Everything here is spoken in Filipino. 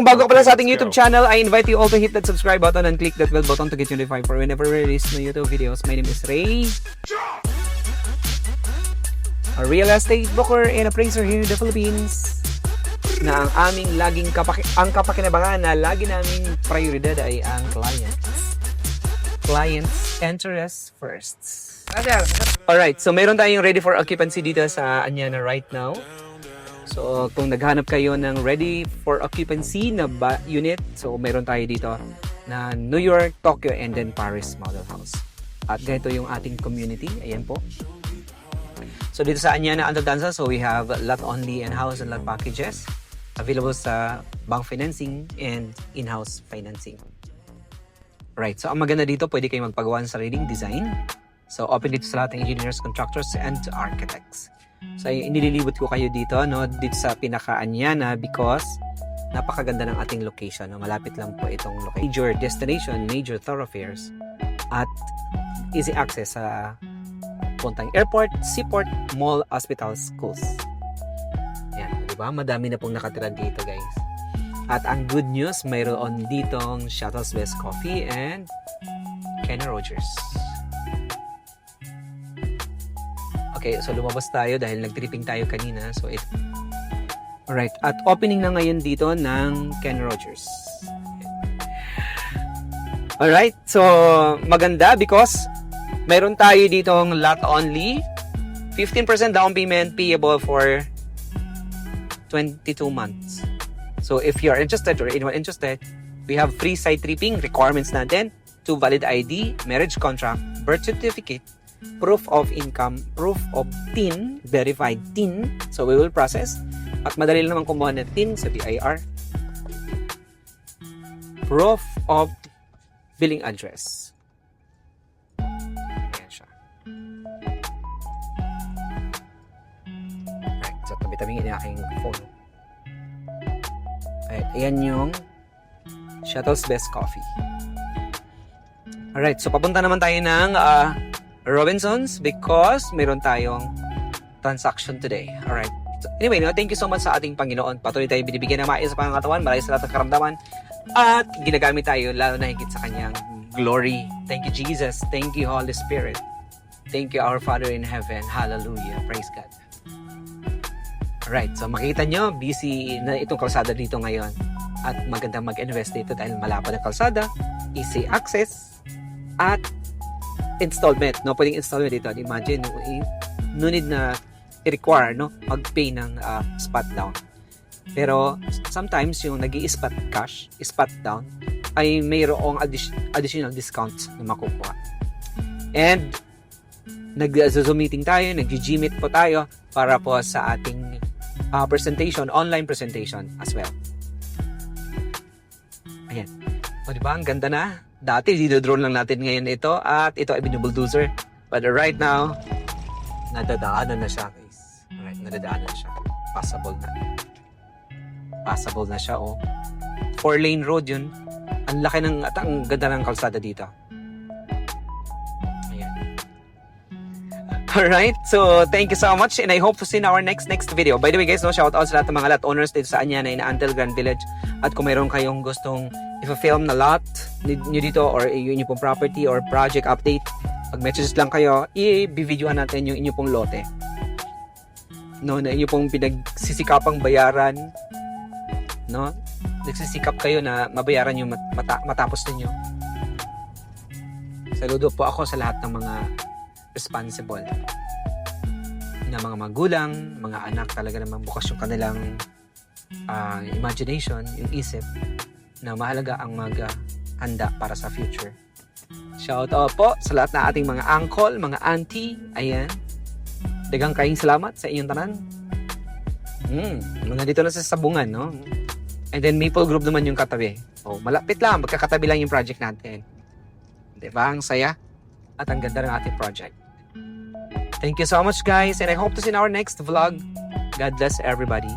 Kung bago ka pala sa ating YouTube channel, I invite you all to hit that subscribe button and click that bell button to get notified for whenever we release new YouTube videos. My name is Ray, a real estate broker and appraiser here in the Philippines, na ang aming laging kapakinabangan na lagi naming prioridad ay ang clients interest first. Alright, so meron tayong ready for occupancy dito sa Anyana right now. So kung naghanap kayo ng ready for occupancy na unit, so meron tayo dito na New York, Tokyo, and then Paris model house. At ganito yung ating community, ayan po. So dito sa Anyana Altadanza, so we have lot only and house and lot packages available sa bank financing and in-house financing. Right, so ang maganda dito, pwede kayong magpagawa ng sariling design. So open dito sa lahat ng engineers, contractors, and architects. So inililibot ko kayo dito, no, dito sa pinaka-Anyana because napakaganda ng ating location. No? Malapit lang po itong location. Major destination, major thoroughfares, at easy access sa puntang airport, seaport, mall, hospital, schools. Yan, di ba? Madami na pong nakatira dito, guys. At ang good news, mayroon ditong Shuttle's Best Coffee and Kenny Rogers. Okay, so lumabas tayo dahil nag-tripping tayo kanina. So alright, at opening na ngayon dito ng Kenny Rogers. Alright, so maganda because mayroon tayo ditong lot only, 15% down payment payable for 22 months. So if you're interested or anyone interested, we have free site tripping requirements natin, 2 valid ID, marriage contract, birth certificate, proof of income, proof of TIN, verified TIN. So we will process. At madali lang naman kumuha ng TIN sa BIR. Proof of billing address. Ayan siya. Right, so tabi-tabingin yung aking phone. Alright, ayan yung Shuttle's Best Coffee. Alright, so papunta naman tayo ng Robinsons because meron tayong transaction today. Alright. So, anyway, no, thank you so much sa ating Panginoon. Patuloy tayo binibigyan ng mais sa pangangatawan, marami sa lahat ng karamdaman, at ginagamit tayo lalo na higit sa kanyang glory. Thank you, Jesus. Thank you, Holy Spirit. Thank you, our Father in heaven. Hallelujah. Praise God. Alright, so makita nyo, busy na itong kalsada dito ngayon. At magandang mag-invest dito dahil malapad ang kalsada, easy access, at installment. No, pwedeng installment dito. Imagine, no need na i-require, no, mag-pay ng spot down. Pero sometimes yung nag-i-spot cash, spot down, ay mayroong additional discounts na makukuha. And nag-Zoom meeting tayo, nag-G-Meet po tayo para po sa ating presentation, online presentation as well. Ayan. O diba, ang ganda na. Dati, dinodrone lang natin ngayon ito at ito ay binubuldozer. But right now, nadadaanan na siya, guys. Alright, nadadaanan na siya. Passable na. Passable na siya, oh. 4-lane road yun. Ang laki ng, at ang ganda ng kalsada dito. Alright, so thank you so much and I hope to see in our next video. By the way guys, no, shout out sa lahat ng mga lot owners dito sa Anyana in Antel Grand Village. At kung mayroon kayong gustong i-film na lot nyo dito or yung inyong pong property or project update, mag-messages lang kayo, i-videohan natin yung inyong pong lote. No, na inyong pong pinagsisikapang bayaran. No? Nagsisikap kayo na mabayaran yung matapos ninyo. Saludo po ako sa lahat ng mga responsible na mga magulang, mga anak, talaga namang bukas yung kanilang imagination, yung isip na mahalaga ang maghanda para sa future. Shout out po sa lahat na ating mga uncle, mga auntie, ayan. Daghang kayong salamat sa inyong tanan. Nandito na sa Sabungan, no? And then Maple Group naman yung katabi. Oh, malapit lang, magkakatabi lang yung project natin. Diba? Ang saya at ang ganda ng ating project. Thank you so much guys and I hope to see in our next vlog. God bless everybody.